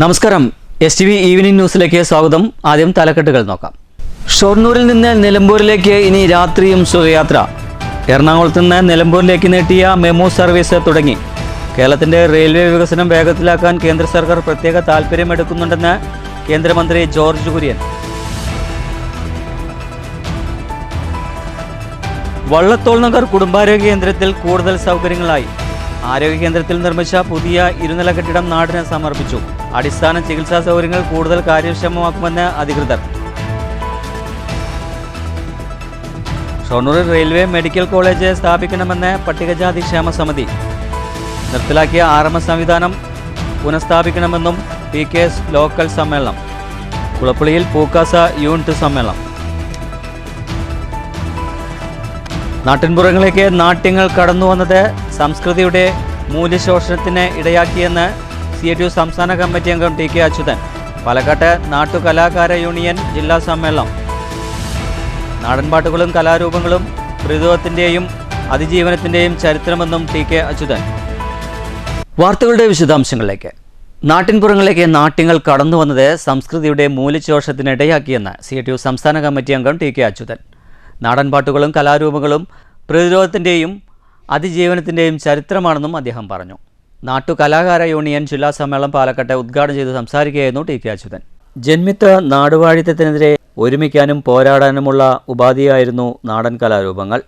നമസ്കാരം, STV evening ന്യൂസിലേക്ക് സ്വാഗതം. ആദ്യം തലക്കെട്ടുകൾ നോക്കാം. ഷൊർണൂരിൽ നിന്ന് നിലമ്പൂരിലേക്ക് ഇനി രാത്രിയും സുഖയാത്ര. എറണാകുളത്ത് നിന്ന് നിലമ്പൂരിലേക്ക് നീട്ടിയ മെമു സർവീസ് തുടങ്ങി. കേരളത്തിൻ്റെ റെയിൽവേ വികസനം വേഗത്തിലാക്കാൻ കേന്ദ്ര സർക്കാർ പ്രത്യേക താൽപ്പര്യമെടുക്കുന്നുണ്ടെന്ന് കേന്ദ്രമന്ത്രി ജോർജ് കുര്യൻ. വള്ളത്തോൾ നഗർ കുടുംബാരോഗ്യ കേന്ദ്രത്തിൽ കൂടുതൽ സൗകര്യങ്ങളായി. ആരോഗ്യ കേന്ദ്രത്തിൽ നിർമ്മിച്ച പുതിയ ഇരുനില കെട്ടിടം നാടിന് സമർപ്പിച്ചു. അടിസ്ഥാന ചികിത്സാ സൗകര്യങ്ങൾ കൂടുതൽ കാര്യക്ഷമമാക്കുമെന്ന് അധികൃതർ. ഷൊർണൂരിൽ റെയിൽവേ മെഡിക്കൽ കോളേജ് സ്ഥാപിക്കണമെന്ന് പട്ടികജാതി ക്ഷേമ സമിതി. നിർത്തലാക്കിയ RMS സംവിധാനം പുനഃസ്ഥാപിക്കണമെന്നും PKS ലോക്കൽ സമ്മേളനം. കുളപ്പുള്ളിയിൽ പൂക്കാസ യൂണിറ്റ് സമ്മേളനം. നാട്ടിൻപുറങ്ങളിലേക്ക് നാട്യങ്ങൾ കടന്നുവന്നത് സംസ്കൃതിയുടെ മൂല്യശോഷണത്തിന് ഇടയാക്കിയെന്ന് CITU സംസ്ഥാന കമ്മിറ്റി അംഗം TK അച്യുതൻ. പാലക്കാട്ട് നാട്ടുകലാകാര യൂണിയൻ ജില്ലാ സമ്മേളനം. നാടൻപാട്ടുകളും കലാരൂപങ്ങളും പ്രതിരോധത്തിൻ്റെയും അതിജീവനത്തിൻ്റെയും ചരിത്രമെന്നും TK അച്യുതൻ. വാർത്തകളുടെ വിശദാംശങ്ങളിലേക്ക്. നാട്ടിൻപുറങ്ങളിലേക്ക് നാട്യങ്ങൾ കടന്നുവന്നത് സംസ്കൃതിയുടെ മൂല്യശോഷണത്തിന് ഇടയാക്കിയെന്ന് CITU സംസ്ഥാന കമ്മിറ്റി അംഗം TK അച്യുതൻ. നാടൻപാട്ടുകളും കലാരൂപങ്ങളും പ്രതിരോധത്തിൻ്റെയും അതിജീവനത്തിൻ്റെയും ചരിത്രമാണെന്നും അദ്ദേഹം പറഞ്ഞു. നാട്ടുകലാകാര യൂണിയൻ ജില്ലാ സമ്മേളനം പാലക്കാട്ടെ ഉദ്ഘാടനം ചെയ്ത് സംസാരിക്കുകയായിരുന്നു TK അച്യുതൻ. ജന്മിത്ത നാടുവാഴിത്തത്തിനെതിരെ ഒരുമിക്കാനും പോരാടാനുമുള്ള ഉപാധിയായിരുന്നു നാടൻ കലാരൂപങ്ങൾ.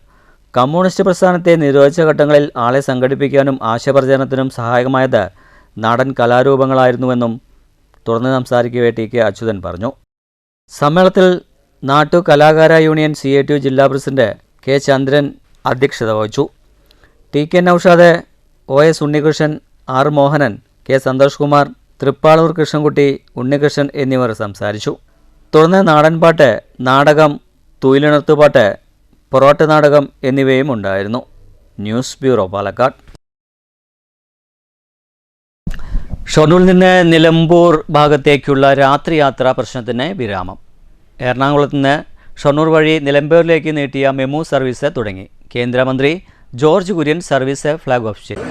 കമ്മ്യൂണിസ്റ്റ് പ്രസ്ഥാനത്തെ നിരോധിച്ച ഘട്ടങ്ങളിൽ ആളെ സംഘടിപ്പിക്കാനും ആശയപ്രചരണത്തിനും സഹായകമായത് നാടൻ കലാരൂപങ്ങളായിരുന്നുവെന്നും തുറന്ന് സംസാരിക്കവേ TK അച്യുതൻ പറഞ്ഞു. സമ്മേളനത്തിൽ നാട്ടുകലാകാര യൂണിയൻ CITU ജില്ലാ പ്രസിഡന്റ് K ചന്ദ്രൻ അധ്യക്ഷത വഹിച്ചു. TK Naushad, OS Unnikrishnan, R Mohanan, K Santhosh Kumar, Thrippalur Krishnankutty, Unnikrishnan എന്നിവർ സംസാരിച്ചു. തുടർന്ന് നാടൻപാട്ട്, നാടകം, തുയിലുണർത്തുപാട്ട്, പൊറോട്ട നാടകം എന്നിവയും ഉണ്ടായിരുന്നു. News bureau, Palakkad. ഷൊർണൂരിൽ നിന്ന് നിലമ്പൂർ ഭാഗത്തേക്കുള്ള രാത്രിയാത്രാ പ്രശ്നത്തിന് വിരാമം. എറണാകുളത്ത് നിന്ന് ഷൊർണൂർ വഴി നിലമ്പൂരിലേക്ക് നീട്ടിയ മെമു സർവീസ് തുടങ്ങി. കേന്ദ്രമന്ത്രി George Kurian service flag off ചെയ്തു.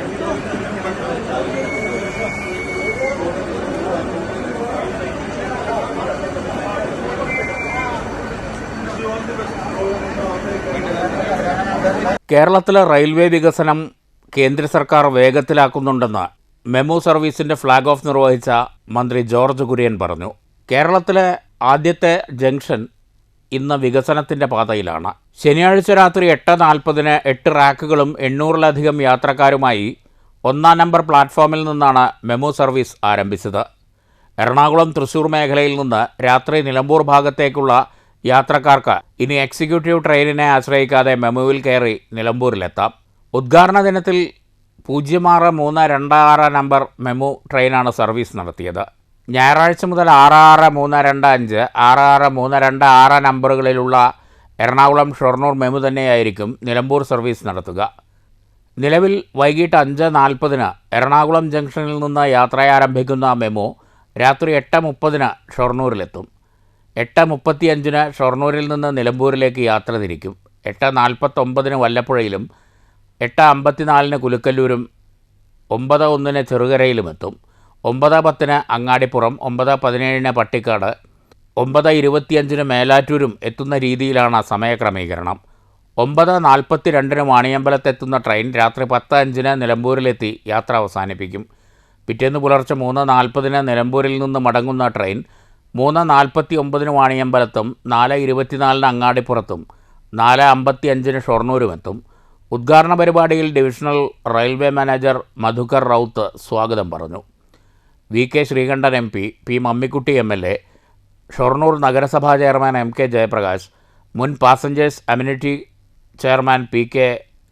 കേരളത്തിലെ റെയിൽവേ വികസനം കേന്ദ്ര സർക്കാർ വേഗത്തിലാക്കുന്നുണ്ടെന്ന് മെമു സർവീസിൻ്റെ ഫ്ലാഗ് ഓഫ് നിർവഹിച്ച മന്ത്രി ജോർജ് കുര്യൻ പറഞ്ഞു. കേരളത്തിലെ ആദ്യത്തെ ജംഗ്ഷൻ ഇന്ന് വികസനത്തിൻ്റെ പാതയിലാണ്. ശനിയാഴ്ച രാത്രി 8:40 8 റാക്കുകളും 800-ലധികം യാത്രക്കാരുമായി 1-ാം നമ്പർ പ്ലാറ്റ്ഫോമിൽ നിന്നാണ് മെമു സർവീസ് ആരംഭിച്ചത്. എറണാകുളം തൃശ്ശൂർ മേഖലയിൽ നിന്ന് രാത്രി നിലമ്പൂർ ഭാഗത്തേക്കുള്ള യാത്രക്കാർക്ക് ഇനി എക്സിക്യൂട്ടീവ് ട്രെയിനിനെ ആശ്രയിക്കാതെ മെമുവിൽ കയറി നിലമ്പൂരിലെത്താം. ഉദ്ഘാടന ദിനത്തിൽ 06-326 നമ്പർ മെമു ട്രെയിനാണ് സർവീസ് നടത്തിയത്. ഞായറാഴ്ച മുതൽ 66-325, 66-326 നമ്പറുകളിലുള്ള എറണാകുളം ഷൊർണൂർ മെമു തന്നെയായിരിക്കും നിലമ്പൂർ സർവീസ് നടത്തുക. നിലവിൽ വൈകിട്ട് 5:40 എറണാകുളം ജംഗ്ഷനിൽ നിന്ന് യാത്രയാരംഭിക്കുന്ന മെമു രാത്രി 8:30 ഷൊർണൂരിലെത്തും. 8:35 ഷൊർണൂരിൽ നിന്ന് നിലമ്പൂരിലേക്ക് യാത്ര തിരിക്കും. 8:49 വല്ലപ്പുഴയിലും 8:54 കുലുക്കല്ലൂരും 9:01 ചെറുകരയിലുമെത്തും. 9:10 അങ്ങാടിപ്പുറം, 9:17 പട്ടിക്കാട്, 9:25 മേലാറ്റൂരും എത്തുന്ന രീതിയിലാണ് സമയക്രമീകരണം. 9:42 വാണിയമ്പലത്തെത്തുന്ന ട്രെയിൻ രാത്രി 10:05 നിലമ്പൂരിലെത്തി യാത്ര അവസാനിപ്പിക്കും. പിറ്റേന്ന് പുലർച്ചെ 3:40 നിലമ്പൂരിൽ നിന്ന് മടങ്ങുന്ന ട്രെയിൻ 3:49 വാണിയമ്പലത്തും 4:24 അങ്ങാടിപ്പുറത്തും 4:55 ഷൊർണൂരുമെത്തും. ഉദ്ഘാടന പരിപാടിയിൽ divisional railway manager Madhukar Raut സ്വാഗതം പറഞ്ഞു. VK Sreekandan MP, P Mammikutty MLA, Shoranur നഗരസഭാ ചെയർമാൻ MK ജയപ്രകാശ്, മുൻ passengers amenity chairman PK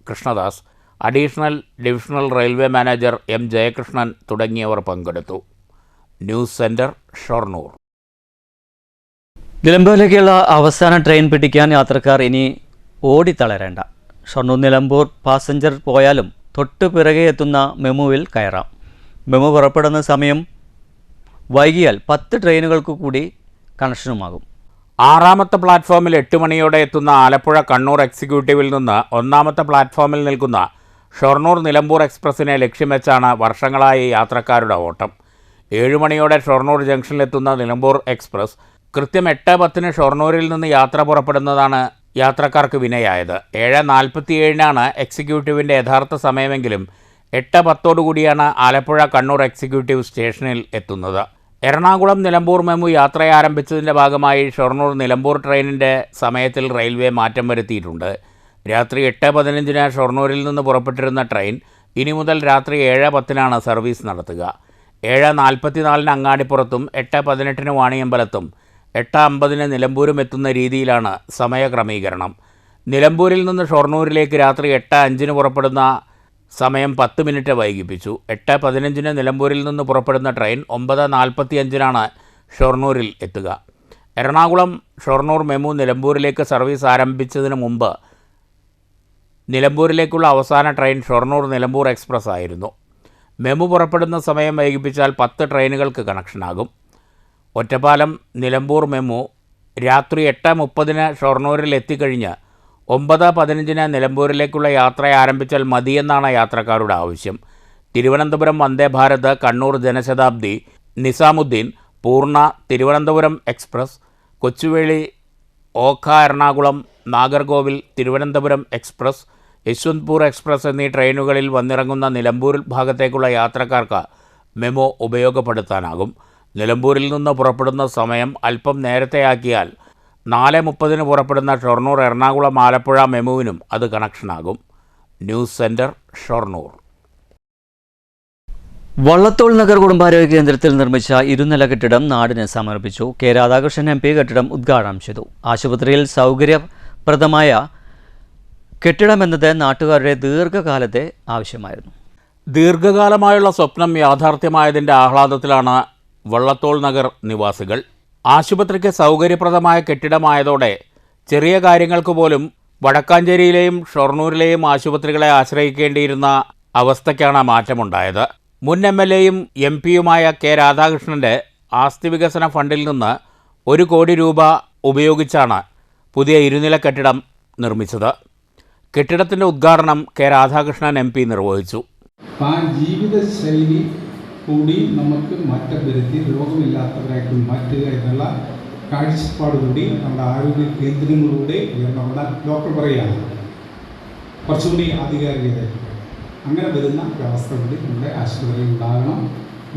Krishnadas, additional divisional railway manager M Jayakrishnan തുടങ്ങിയവർ പങ്കെടുത്തു. News centre, Shoranur. നിലമ്പൂരിലേക്കുള്ള അവസാന ട്രെയിൻ പിടിക്കാൻ യാത്രക്കാർ ഇനി ഓടിത്തളരേണ്ട. ഷൊർണൂർ നിലമ്പൂർ പാസഞ്ചർ പോയാലും തൊട്ടു പിറകെ എത്തുന്ന മെമുവിൽ കയറാം. മെമു പുറപ്പെടുന്ന സമയം വൈകിയാൽ 10 ട്രെയിനുകൾക്ക് കൂടി കണക്ഷനുമാകും. 6-ാമത്തെ പ്ലാറ്റ്ഫോമിൽ 8 മണിയോടെ എത്തുന്ന ആലപ്പുഴ കണ്ണൂർ എക്സിക്യൂട്ടീവിൽ നിന്ന് 1-ാമത്തെ പ്ലാറ്റ്ഫോമിൽ നിൽക്കുന്ന ഷൊർണൂർ നിലമ്പൂർ എക്സ്പ്രസിനെ ലക്ഷ്യം വെച്ചാണ് വർഷങ്ങളായി യാത്രക്കാരുടെ ഓട്ടം. 7 മണിയോടെ ഷൊർണൂർ ജംഗ്ഷനിലെത്തുന്ന നിലമ്പൂർ എക്സ്പ്രസ് കൃത്യം 8:10 ഷൊർണൂരിൽ നിന്ന് യാത്ര പുറപ്പെടുന്നതാണ് യാത്രക്കാർക്ക് വിനയായത്. 7:47 എക്സിക്യൂട്ടീവിൻ്റെ യഥാർത്ഥ സമയമെങ്കിലും 8:10 ആലപ്പുഴ കണ്ണൂർ എക്സിക്യൂട്ടീവ് സ്റ്റേഷനിൽ എത്തുന്നത്. എറണാകുളം നിലമ്പൂർ മെമു യാത്ര ആരംഭിച്ചതിൻ്റെ ഭാഗമായി ഷൊർണൂർ നിലമ്പൂർ ട്രെയിനിൻ്റെ സമയത്തിൽ റെയിൽവേ മാറ്റം വരുത്തിയിട്ടുണ്ട്. രാത്രി 8:15 ഷൊർണൂരിൽ നിന്ന് പുറപ്പെട്ടിരുന്ന ട്രെയിൻ ഇനി മുതൽ രാത്രി 7:10 സർവീസ് നടത്തുക. 7:44 അങ്ങാടിപ്പുറത്തും 8:18 വാണിയമ്പലത്തും 8:50 നിലമ്പൂരും എത്തുന്ന രീതിയിലാണ് സമയക്രമീകരണം. നിലമ്പൂരിൽ നിന്ന് ഷൊർണൂരിലേക്ക് രാത്രി 8:05 പുറപ്പെടുന്ന സമയം 10 മിനിറ്റ് വൈകിപ്പിച്ചു. 8:15 നിലമ്പൂരിൽ നിന്ന് പുറപ്പെടുന്ന ട്രെയിൻ 9:45 ഷൊർണൂരിൽ എത്തുക. എറണാകുളം ഷൊർണൂർ മെമു നിലമ്പൂരിലേക്ക് സർവീസ് ആരംഭിച്ചതിന് മുമ്പ് നിലമ്പൂരിലേക്കുള്ള അവസാന ട്രെയിൻ ഷൊർണൂർ നിലമ്പൂർ എക്സ്പ്രസ് ആയിരുന്നു. മെമു പുറപ്പെടുന്ന സമയം വൈകിപ്പിച്ചാൽ 10 ട്രെയിനുകൾക്ക് കണക്ഷനാകും. ഒറ്റപ്പാലം നിലമ്പൂർ മെമു രാത്രി 8:30 ഷൊർണൂരിൽ എത്തിക്കഴിഞ്ഞ് 9:15 നിലമ്പൂരിലേക്കുള്ള യാത്ര ആരംഭിച്ചാൽ മതിയെന്നാണ് യാത്രക്കാരുടെ ആവശ്യം. Thiruvananthapuram Vande Bharat, Kannur Janshatabdi, Nizamuddin, Purna, Thiruvananthapuram express, Kochuveli, Okha Ernakulam, Nagercoil, Thiruvananthapuram express, Yesvantpur express എന്നീ ട്രെയിനുകളിൽ വന്നിറങ്ങുന്ന നിലമ്പൂർ ഭാഗത്തേക്കുള്ള യാത്രക്കാർക്ക് മെമു ഉപയോഗപ്പെടുത്താനാകും. നിലമ്പൂരിൽ നിന്ന് പുറപ്പെടുന്ന സമയം അല്പം നേരത്തെയാക്കിയാൽ 4:30 പുറപ്പെടുന്ന ഷൊർണൂർ എറണാകുളം ആലപ്പുഴ മെമുവിനും അത് കണക്ഷനാകും. News centre, Shoranur. വള്ളത്തോൾ നഗർ കുടുംബാരോഗ്യ കേന്ദ്രത്തിൽ നിർമ്മിച്ച 2 നില കെട്ടിടം നാടിന് സമർപ്പിച്ചു. കെ രാധാകൃഷ്ണൻ MP കെട്ടിടം ഉദ്ഘാടനം ചെയ്തു. ആശുപത്രിയിൽ സൗകര്യപ്രദമായ കെട്ടിടമെന്നത് നാട്ടുകാരുടെ ദീർഘകാലത്തെ ആവശ്യമായിരുന്നു. ദീർഘകാലമായുള്ള സ്വപ്നം യാഥാർത്ഥ്യമായതിൻ്റെ ആഹ്ലാദത്തിലാണ് വള്ളത്തോൾ നഗർ നിവാസികൾ. ആശുപത്രിക്ക് സൗകര്യപ്രദമായ കെട്ടിടമായതോടെ ചെറിയ കാര്യങ്ങൾക്ക് പോലും വടക്കാഞ്ചേരിയിലെയും ഷൊർണൂരിലെയും ആശുപത്രികളെ ആശ്രയിക്കേണ്ടിയിരുന്ന അവസ്ഥയ്ക്കാണ് മാറ്റമുണ്ടായത്. മുൻ MLAയും MP-യുമായ കെ രാധാകൃഷ്ണൻ്റെ ആസ്തി വികസന ഫണ്ടിൽ നിന്ന് 1 കോടി രൂപ ഉപയോഗിച്ചാണ് പുതിയ 2 നില കെട്ടിടം നിർമ്മിച്ചത്. കെട്ടിടത്തിൻ്റെ ഉദ്ഘാടനം കെ രാധാകൃഷ്ണൻ MP നിർവഹിച്ചു. ജീവിതശൈലി കൂടി നമുക്ക് മാറ്റം വരുത്തി രോഗമില്ലാത്തവരായിട്ട് മാറ്റുക എന്നുള്ള കാഴ്ചപ്പാടുകൂടി നമ്മുടെ ആരോഗ്യ കേന്ദ്രങ്ങളിലൂടെ നമ്മുടെ ഡോക്ടർ പറയുകയാണ് കുറച്ചുകൂടി ആധികാരികതയായിട്ട് അങ്ങനെ വരുന്ന ഒരവസ്ഥ കൂടി നമ്മുടെ ആശുപത്രിയിൽ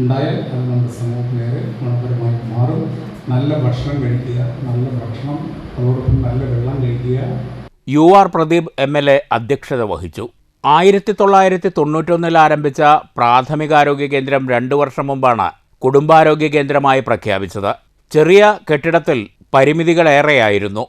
ഉണ്ടായാൽ അത് നമ്മുടെ സമൂഹത്തിലേറെ ഗുണപരമായി മാറും. നല്ല ഭക്ഷണം കഴിക്കുക, അതോടൊപ്പം നല്ല വെള്ളം കഴിക്കുക. UR പ്രദീപ് MLA അധ്യക്ഷത വഹിച്ചു. 1991 ആരംഭിച്ച പ്രാഥമികാരോഗ്യ കേന്ദ്രം 2 വർഷം മുമ്പാണ് കുടുംബാരോഗ്യ കേന്ദ്രമായി പ്രഖ്യാപിച്ചത്. ചെറിയ കെട്ടിടത്തിൽ പരിമിതികളേറെയായിരുന്നു.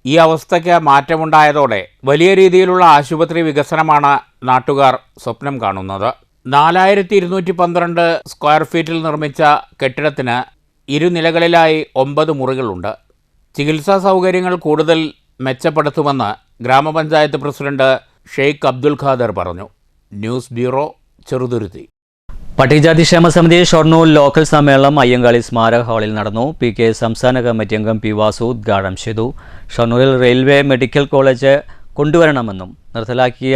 ഈ അവസ്ഥയ്ക്ക് മാറ്റമുണ്ടായതോടെ വലിയ രീതിയിലുള്ള ആശുപത്രി വികസനമാണ് നാട്ടുകാർ സ്വപ്നം കാണുന്നത്. 4212 സ്ക്വയർ ഫീറ്റിൽ നിർമ്മിച്ച കെട്ടിടത്തിന് 2 നിലകളിലായി 9 മുറികളുണ്ട്. ചികിത്സാ സൗകര്യങ്ങൾ കൂടുതൽ മെച്ചപ്പെടുത്തുമെന്ന് ഗ്രാമപഞ്ചായത്ത് പ്രസിഡന്റ് ഷെയ്ഖ് അബ്ദുൽ ഖാദർ പറഞ്ഞു. News bureau, Cheruthuruthy. പട്ടികജാതി ക്ഷേമ സമിതി ഷൊർണൂർ ലോക്കൽ സമ്മേളനം അയ്യങ്കാളി സ്മാരക ഹാളിൽ നടന്നു. PK സംസ്ഥാന കമ്മിറ്റി അംഗം P. വാസു ഉദ്ഘാടനം ചെയ്തു. ഷൊർണൂരിൽ റെയിൽവേ മെഡിക്കൽ കോളേജ് കൊണ്ടുവരണമെന്നും നിർത്തലാക്കിയ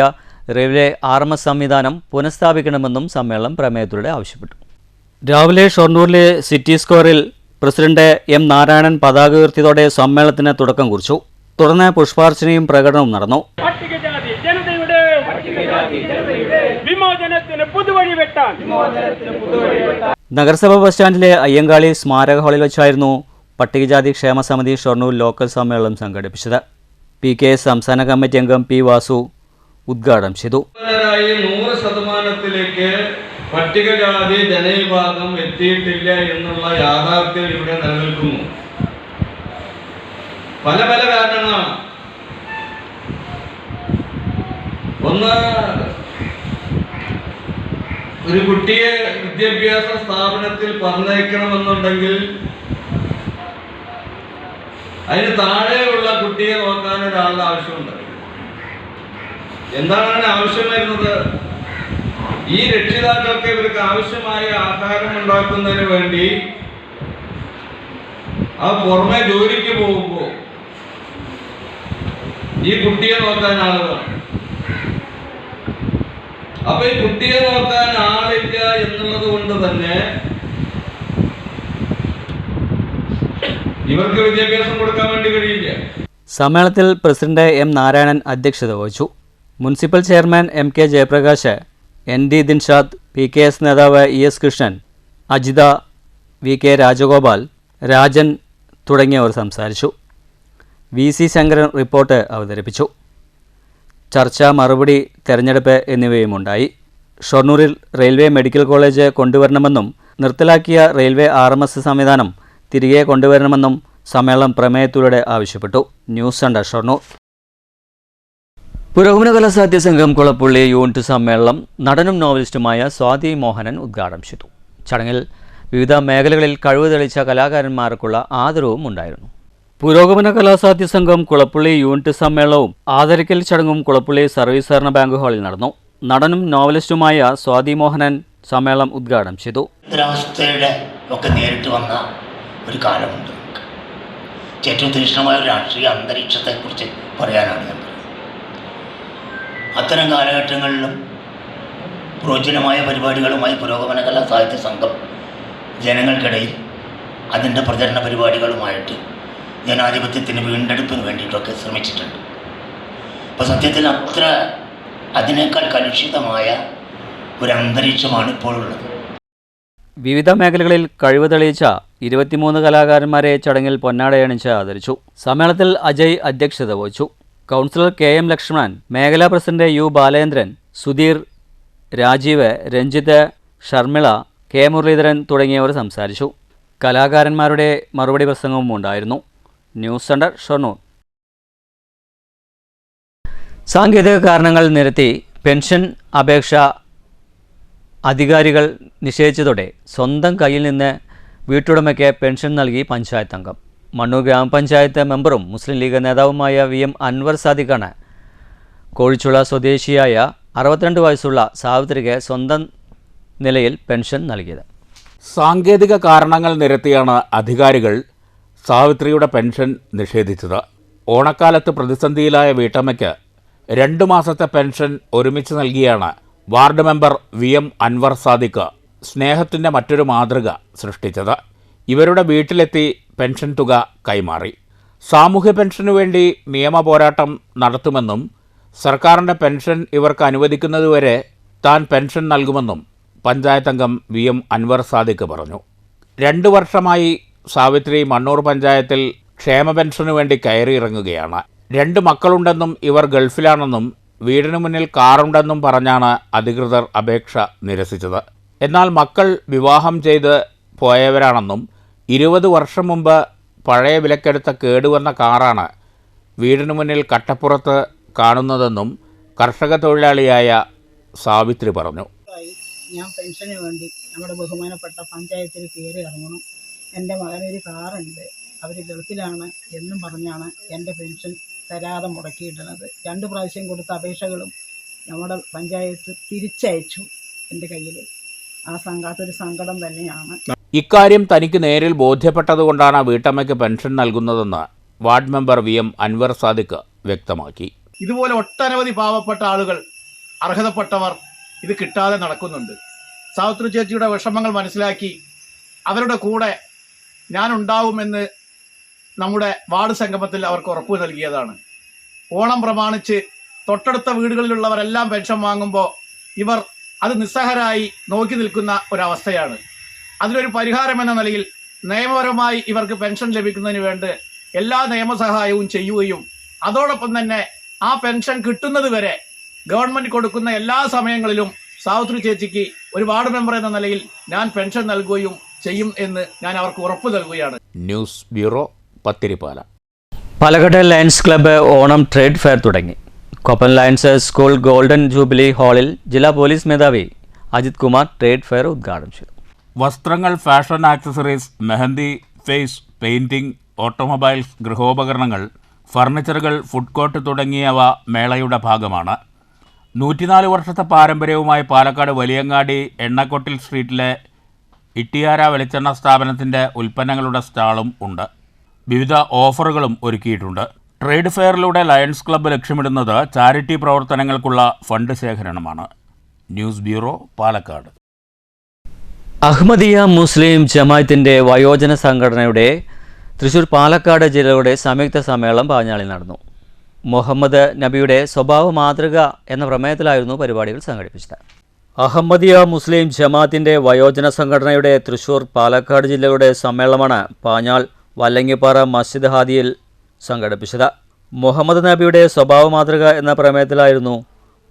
റെയിൽവേ RMS സംവിധാനം പുനഃസ്ഥാപിക്കണമെന്നും സമ്മേളനം പ്രമേയത്തിലൂടെ ആവശ്യപ്പെട്ടു. രാവിലെ ഷൊർണൂരിലെ സിറ്റി സ്ക്വയറിൽ പ്രസിഡന്റ് M. നാരായണൻ പതാക ഉയർത്തിയതോടെ സമ്മേളനത്തിന് തുടക്കം കുറിച്ചു. തുടർന്ന് പുഷ്പാർച്ചനയും പ്രകടനവും നടന്നു. നഗരസഭ ബസ് സ്റ്റാൻഡിലെ അയ്യങ്കാളി സ്മാരക ഹാളിൽ വെച്ചായിരുന്നു പട്ടികജാതി ക്ഷേമ സമിതി ഷൊർണൂർ ലോക്കൽ സമ്മേളനം സംഘടിപ്പിച്ചത്. PK സംസ്ഥാന കമ്മിറ്റി അംഗം P. വാസു ഉദ്ഘാടനം ചെയ്തു. 100% പട്ടികജാതി ജനവിഭാഗം എത്തിയിട്ടില്ല എന്നുള്ള യാഥാർത്ഥ്യം ഇവിടെ നിലനിൽക്കുന്നു. പല കാരണങ്ങളാണ്. ഒന്ന്, ഒരു കുട്ടിയെ വിദ്യാഭ്യാസ സ്ഥാപനത്തിൽ പറഞ്ഞയക്കണമെന്നുണ്ടെങ്കിൽ അതിന് താഴെയുള്ള കുട്ടിയെ നോക്കാൻ ഒരാളുടെ ആവശ്യമുണ്ട്. എന്താണ് അതിന് ആവശ്യം വരുന്നത്? ഈ രക്ഷിതാക്കൾക്ക് ഇവർക്ക് ആവശ്യമായ ആഹാരം ഉണ്ടാക്കുന്നതിന് വേണ്ടി ആ പുറമെ ജോലിക്ക് പോകുമ്പോൾ ഈ കുട്ടിയെ നോക്കാൻ ആളുകൾ. അപ്പൊ ഈ കുട്ടിയെ നോക്കാൻ ആളില്ല എന്നുള്ളത് കൊണ്ട് തന്നെ ഇവർക്ക് വിദ്യാഭ്യാസം കൊടുക്കാൻ വേണ്ടി കഴിയില്ല. സമ്മേളനത്തിൽ പ്രസിഡന്റ് എം നാരായണൻ അധ്യക്ഷത വഹിച്ചു. Municipal chairman M K Jayaprakash, N D Dinshad, P K S നേതാവ് E S Krishnan, Ajitha, V K Rajagopal, Rajan തുടങ്ങിയവർ സംസാരിച്ചു. വി സി ശങ്കരൻ റിപ്പോർട്ട് അവതരിപ്പിച്ചു. ചർച്ച, മറുപടി, തെരഞ്ഞെടുപ്പ് എന്നിവയുമുണ്ടായി. ഷൊർണൂരിൽ റെയിൽവേ മെഡിക്കൽ കോളേജ് കൊണ്ടുവരണമെന്നും നിർത്തലാക്കിയ റെയിൽവേ RMS സംവിധാനം തിരികെ കൊണ്ടുവരണമെന്നും സമ്മേളനം പ്രമേയത്തിലൂടെ ആവശ്യപ്പെട്ടു. News centre Shoranur. പുരോഗമന കലാസാഹിത്യ സംഘം കുളപ്പുള്ളി യൂണിറ്റ് സമ്മേളനം നടനും നോവലിസ്റ്റുമായ സ്വാതി മോഹനൻ ഉദ്ഘാടനം ചെയ്തു. ചടങ്ങിൽ വിവിധ മേഖലകളിൽ കഴിവ് തെളിയിച്ച കലാകാരന്മാർക്കുള്ള ആദരവും ഉണ്ടായിരുന്നു. പുരോഗമന കലാസാഹിത്യ സംഘം കുളപ്പുള്ളി യൂണിറ്റ് സമ്മേളനവും ആദരിക്കൽ ചടങ്ങും കുളപ്പുള്ളി സർവീസ് സഹകരണ ബാങ്ക് ഹാളിൽ നടന്നു. നടനും നോവലിസ്റ്റുമായ സ്വാതി മോഹനൻ സമ്മേളനം ഉദ്ഘാടനം ചെയ്തു. ഒരവസ്ഥയുടെ ഒക്കെ നേരിട്ട് വന്ന ഒരു കാലമുണ്ട്. ഏറ്റവും തീക്ഷ്ണമായ ഒരു രാഷ്ട്രീയ അന്തരീക്ഷത്തെക്കുറിച്ച് പറയാനാണ് ഞാൻ പറയുന്നത്. അത്തരം കാലഘട്ടങ്ങളിലും പ്രോജ്വലമായ പരിപാടികളുമായി പുരോഗമന കലാ സാഹിത്യ സംഘം ജനങ്ങൾക്കിടയിൽ അതിൻ്റെ പ്രചരണ പരിപാടികളുമായിട്ട് ജനാധിപത്യത്തിന് വീണ്ടെടുപ്പിന് വേണ്ടിയിട്ടൊക്കെ ശ്രമിച്ചിട്ടുണ്ട്. അപ്പോൾ സത്യത്തിൽ അതിനേക്കാൾ കലുഷിതമായ ഒരു അന്തരീക്ഷമാണ് ഇപ്പോൾ ഉള്ളത്. വിവിധ മേഖലകളിൽ കഴിവ് തെളിയിച്ച 23 കലാകാരന്മാരെ ചടങ്ങിൽ പൊന്നാടയണിച്ച് ആദരിച്ചു. സമ്മേളനത്തിൽ അജയ് അധ്യക്ഷത വഹിച്ചു. കൗൺസിലർ KM ലക്ഷ്മണൻ, മേഖലാ president U Balendran, Sudheer, Rajeev, Ranjith, Sharmila, K Muraleedharan തുടങ്ങിയവർ സംസാരിച്ചു. കലാകാരന്മാരുടെ മറുപടി പ്രസംഗവും ഉണ്ടായിരുന്നു. News centre Shoranur. സാങ്കേതിക കാരണങ്ങൾ നിരത്തി പെൻഷൻ അപേക്ഷ അധികാരികൾ നിഷേധിച്ചതോടെ സ്വന്തം കയ്യിൽ നിന്ന് വീട്ടുടമയ്ക്ക് പെൻഷൻ നൽകി പഞ്ചായത്ത് അംഗം. മണ്ണൂർ ഗ്രാമപഞ്ചായത്ത് മെമ്പറും മുസ്ലിം ലീഗ് നേതാവുമായ VM അൻവർ സാദിഖാണ് കോഴിച്ചുള സ്വദേശിയായ 62 വയസ്സുള്ള സാവിത്രിക്ക് സ്വന്തം നിലയിൽ പെൻഷൻ നൽകിയത്. സാങ്കേതിക കാരണങ്ങൾ നിരത്തിയാണ് അധികാരികൾ സാവിത്രിയുടെ പെൻഷൻ നിഷേധിച്ചത്. ഓണക്കാലത്ത് പ്രതിസന്ധിയിലായ വീട്ടമ്മയ്ക്ക് 2 മാസത്തെ പെൻഷൻ ഒരുമിച്ച് നൽകിയാണ് ward member VM Anwar Sadiq സ്നേഹത്തിൻ്റെ മറ്റൊരു മാതൃക സൃഷ്ടിച്ചത്. ഇവരുടെ വീട്ടിലെത്തി പെൻഷൻ തുക കൈമാറി. സാമൂഹ്യ പെൻഷനു വേണ്ടി നിയമ പോരാട്ടം നടത്തുമെന്നും സർക്കാരിൻ്റെ പെൻഷൻ ഇവർക്ക് അനുവദിക്കുന്നതുവരെ താൻ പെൻഷൻ നൽകുമെന്നും പഞ്ചായത്ത് അംഗം VM അൻവർ സാദിഖ് പറഞ്ഞു. 2 വർഷമായി സാവിത്രി മണ്ണൂർ പഞ്ചായത്തിൽ ക്ഷേമ പെൻഷനു വേണ്ടി കയറിയിറങ്ങുകയാണ്. 2 മക്കളുണ്ടെന്നും ഇവർ ഗൾഫിലാണെന്നും വീടിനു മുന്നിൽ കാറുണ്ടെന്നും പറഞ്ഞാണ് അധികൃതർ അപേക്ഷ നിരസിച്ചത്. എന്നാൽ മക്കൾ വിവാഹം ചെയ്ത് പോയവരാണെന്നും 20 വർഷം മുമ്പ് പഴയ വിലക്കെടുത്ത കേടുവന്ന കാറാണ് വീടിനു മുന്നിൽ കട്ടപ്പുറത്ത് കാണുന്നതെന്നും കർഷക തൊഴിലാളിയായ സാവിത്രി പറഞ്ഞു. ഞാൻ പെൻഷന് വേണ്ടി നമ്മുടെ ബഹുമാനപ്പെട്ട പഞ്ചായത്തിൽ കയറി ഇറങ്ങണം. എൻ്റെ മകനൊരു കാറുണ്ട്, അവർ ഗൾഫിലാണ് എന്നും പറഞ്ഞാണ് എൻ്റെ പെൻഷൻ തരാതെ മുടക്കിയിടുന്നത്. 2 പ്രാവശ്യം കൊടുത്ത അപേക്ഷകളും നമ്മുടെ പഞ്ചായത്ത് തിരിച്ചയച്ചു എൻ്റെ കയ്യിൽ. ആ അതൊരു സങ്കടം തന്നെയാണ്. ഇക്കാര്യം തനിക്ക് നേരിൽ ബോധ്യപ്പെട്ടതുകൊണ്ടാണ് വീട്ടമ്മയ്ക്ക് പെൻഷൻ നൽകുന്നതെന്ന് ward member VM Anwar Sadiq വ്യക്തമാക്കി. ഇതുപോലെ ഒട്ടനവധി പാവപ്പെട്ട ആളുകൾ, അർഹതപ്പെട്ടവർ ഇത് കിട്ടാതെ നടക്കുന്നുണ്ട്. സാവിത്രി ചേച്ചിയുടെ വിഷമങ്ങൾ മനസ്സിലാക്കി അവരുടെ കൂടെ ഞാനുണ്ടാവുമെന്ന് നമ്മുടെ വാർഡ് സംഗമത്തിൽ അവർക്ക് ഉറപ്പ് നൽകിയതാണ്. ഓണം പ്രമാണിച്ച് തൊട്ടടുത്ത വീടുകളിലുള്ളവരെല്ലാം പെൻഷൻ വാങ്ങുമ്പോൾ ഇവർ അത് നിസ്സഹരായി നോക്കി നിൽക്കുന്ന ഒരവസ്ഥയാണ്. അതിനൊരു പരിഹാരം എന്ന നിലയിൽ നിയമപരമായി ഇവർക്ക് പെൻഷൻ ലഭിക്കുന്നതിന് വേണ്ടി എല്ലാ നിയമസഹായവും ചെയ്യുകയും അതോടൊപ്പം തന്നെ ആ പെൻഷൻ കിട്ടുന്നത് വരെ ഗവൺമെന്റ് കൊടുക്കുന്ന എല്ലാ സമയങ്ങളിലും സാവിത്രി ചേച്ചിക്ക് ഒരു വാർഡ് മെമ്പർ എന്ന നിലയിൽ ഞാൻ പെൻഷൻ നൽകുകയും ചെയ്യും എന്ന് ഞാൻ അവർക്ക് ഉറപ്പ് നൽകുകയാണ്. News bureau, Pathirippala. Palakkad lions club Onam trade fair തുടങ്ങി. Koppan lions school golden jubilee ഹാളിൽ ജില്ലാ പോലീസ് മേധാവി അജിത് കുമാർ ട്രേഡ് ഫെയർ ഉദ്ഘാടനം ചെയ്തു. വസ്ത്രങ്ങൾ, fashion accessories, mehndi, face painting, automobiles, ഗൃഹോപകരണങ്ങൾ, ഫർണിച്ചറുകൾ, ഫുഡ് കോർട്ട് തുടങ്ങിയവ മേളയുടെ ഭാഗമാണ്. 104 വർഷത്തെ പാരമ്പര്യവുമായി പാലക്കാട് വലിയങ്ങാടി എണ്ണക്കൊട്ടിൽ സ്ട്രീറ്റിലെ ഇട്ടിയാര വെളിച്ചെണ്ണ സ്ഥാപനത്തിൻ്റെ ഉൽപ്പന്നങ്ങളുടെ സ്റ്റാളും ഉണ്ട്. വിവിധ ഓഫറുകളും ഒരുക്കിയിട്ടുണ്ട്. ട്രേഡ് ഫെയറിലൂടെ ലയൺസ് ക്ലബ്ബ് ലക്ഷ്യമിടുന്നത് ചാരിറ്റി പ്രവർത്തനങ്ങൾക്കുള്ള ഫണ്ട് ശേഖരണമാണ്. News bureau, Palakkad. Ahmadiyya Muslim ജമാഅത്തിൻ്റെ വയോജന സംഘടനയുടെ തൃശൂർ പാലക്കാട് ജില്ലകളുടെ സംയുക്ത സമ്മേളനം പാഞ്ഞാളിൽ നടന്നു. മുഹമ്മദ് നബിയുടെ സ്വഭാവ മാതൃക എന്ന പ്രമേയത്തിലായിരുന്നു പരിപാടികൾ സംഘടിപ്പിച്ചത്. അഹമ്മദിയ മുസ്ലിം ജമാഅത്തിൻ്റെ വയോജന സംഘടനയുടെ തൃശൂർ പാലക്കാട് ജില്ലകളുടെ സമ്മേളനമാണ് പാഞ്ഞാൾ വല്ലങ്ങിപ്പാറ മസ്ജിദ് ഹാദിയിൽ സംഘടിപ്പിച്ചത്. മുഹമ്മദ് നബിയുടെ സ്വഭാവ മാതൃക എന്ന പ്രമേയത്തിലായിരുന്നു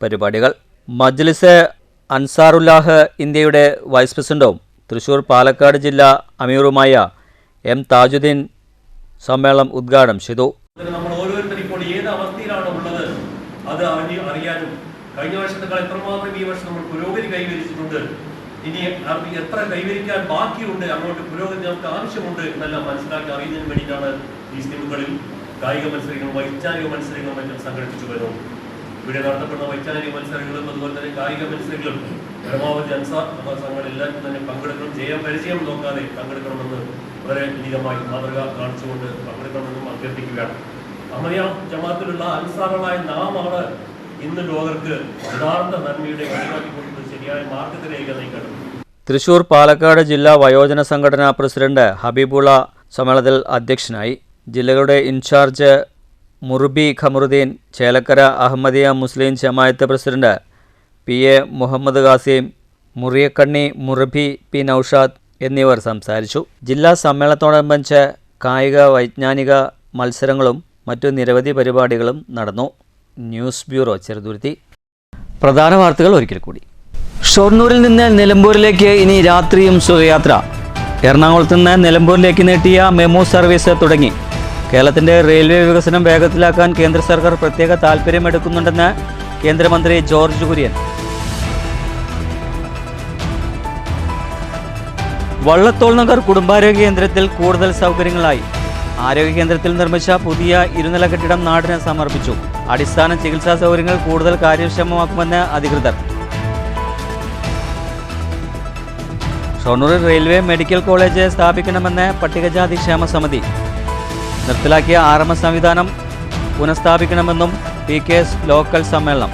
പരിപാടികൾ. മജ്ലിസ് അൻസാറുല്ലാഹ് ഇന്ത്യയുടെ വൈസ് പ്രസിഡന്റും തൃശൂർ പാലക്കാട് ജില്ലാ അമീറുമായ എം താജുദ്ദീൻ സമ്മേളനം ഉദ്ഘാടനം ചെയ്തു. നമ്മൾ ഓരോരുത്തരും ഇപ്പോൾ ഏത് അവസ്ഥയിലാണ് ഉള്ളത് അത് അറിയാനും കഴിഞ്ഞ വർഷത്തേക്കാൾ എത്രമാത്രം ഈ വർഷം നമ്മൾ പുരോഗതി കൈവരിച്ചിട്ടുണ്ട്, ഇനി എത്ര കൈവരിക്കാൻ ബാക്കിയുണ്ട്, അങ്ങോട്ട് പുരോഗതി നമുക്ക് ആവശ്യമുണ്ട് എന്നെല്ലാം മനസ്സിലാക്കി അറിയുന്നതിന് വേണ്ടിയിട്ടാണ് ഈ സ്കീമുകളിൽ കായിക മത്സരങ്ങളും വൈജ്ഞാനിക മത്സരങ്ങളും മറ്റും സംഘടിപ്പിച്ചു വരുന്നു. ഇവിടെ നടത്തപ്പെടുന്ന വൈജ്ഞാനിക മത്സരങ്ങളും അതുപോലെ തന്നെ കായിക മത്സരങ്ങളും പരമാവധി അൻസാർ സംഘങ്ങളെല്ലാവരും തന്നെ പങ്കെടുക്കണം, പരിചയം നോക്കാതെ പങ്കെടുക്കണമെന്ന് വളരെ വിനീതമായി മാതൃക കാണിച്ചുകൊണ്ട് പങ്കെടുക്കണമെന്നും അഭ്യർത്ഥിക്കുകയാണ്. അഹമ്മദിയ ജമാഅത്തിലുള്ള അൻസാറുകളായ നാമാണ് ഇന്ന് ലോകർക്ക് യഥാർത്ഥ നന്മയുടെ വഴികാട്ടിക്കൊണ്ട് ശരിയായ മാർഗത്തിലേക്ക് നയിക്കണം. തൃശൂർ പാലക്കാട് ജില്ലാ വയോജന സംഘടനാ പ്രസിഡന്റ് ഹബീബുള്ള സമ്മേളനത്തിൽ അധ്യക്ഷനായി. ജില്ലകളുടെ ഇൻചാർജ് മുർബി Khamaruddin, Chelakkara Ahmadiyya Muslim Jamaat president P A Muhammad Khasim, Muriyakkanni മുർബി പി നൌഷാദ് എന്നിവർ സംസാരിച്ചു. ജില്ലാ സമ്മേളനത്തോടനുബന്ധിച്ച് കായിക വൈജ്ഞാനിക മത്സരങ്ങളും മറ്റു നിരവധി പരിപാടികളും നടന്നു. News bureau, Cheruthuruthy. പ്രധാന വാർത്തകൾ ഒരിക്കൽ കൂടി. ഷൊർണൂരിൽ നിന്ന് നിലമ്പൂരിലേക്ക് ഇനി രാത്രിയും സുഖയാത്ര. എറണാകുളത്ത് നിന്ന് നിലമ്പൂരിലേക്ക് നീട്ടിയ മെമു സർവീസ് തുടങ്ങി. കേരളത്തിൻ്റെ റെയിൽവേ വികസനം വേഗത്തിലാക്കാൻ കേന്ദ്ര സർക്കാർ പ്രത്യേക താൽപ്പര്യമെടുക്കുന്നുണ്ടെന്ന് കേന്ദ്രമന്ത്രി ജോർജ് കുര്യൻ. വള്ളത്തോൾ നഗർ കുടുംബാരോഗ്യ കേന്ദ്രത്തിൽ കൂടുതൽ സൗകര്യങ്ങളായി. ആരോഗ്യ കേന്ദ്രത്തിൽ നിർമ്മിച്ച പുതിയ ഇരുനില കെട്ടിടം നാടിന് സമർപ്പിച്ചു. അടിസ്ഥാന ചികിത്സാ സൗകര്യങ്ങൾ കൂടുതൽ കാര്യക്ഷമമാക്കുമെന്ന് അധികൃതർ. ഷൊർണൂരിൽ റെയിൽവേ മെഡിക്കൽ കോളേജ് സ്ഥാപിക്കണമെന്ന് പട്ടികജാതി ക്ഷേമ സമിതി. നിർത്തലാക്കിയ RMS സംവിധാനം പുനഃസ്ഥാപിക്കണമെന്നും PKS ലോക്കൽ സമ്മേളനം.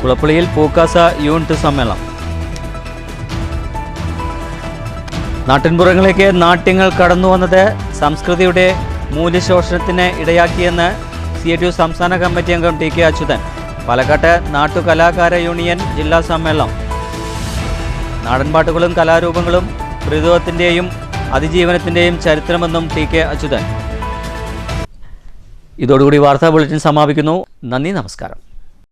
കുളപ്പുള്ളിയിൽ പൂക്കാസ യൂണിറ്റ് സമ്മേളനം. നാട്ടിൻപുറങ്ങളിലേക്ക് നാട്യങ്ങൾ കടന്നുവന്നത് സംസ്കൃതിയുടെ മൂല്യശോഷണത്തിന് ഇടയാക്കിയെന്ന് CITU സംസ്ഥാന കമ്മിറ്റി അംഗം TK അച്യുതൻ. പാലക്കാട്ട് നാട്ടുകലാകാര യൂണിയൻ ജില്ലാ സമ്മേളനം. നാടൻപാട്ടുകളും കലാരൂപങ്ങളും ഋതുവത്തിൻ്റെയും അതിജീവനത്തിൻ്റെയും ചരിത്രമെന്നും TK അച്യുതൻ. ഇതോടുകൂടി വാർത്താ ബുള്ളറ്റിൻ സമാപിക്കുന്നു. നന്ദി, നമസ്കാരം.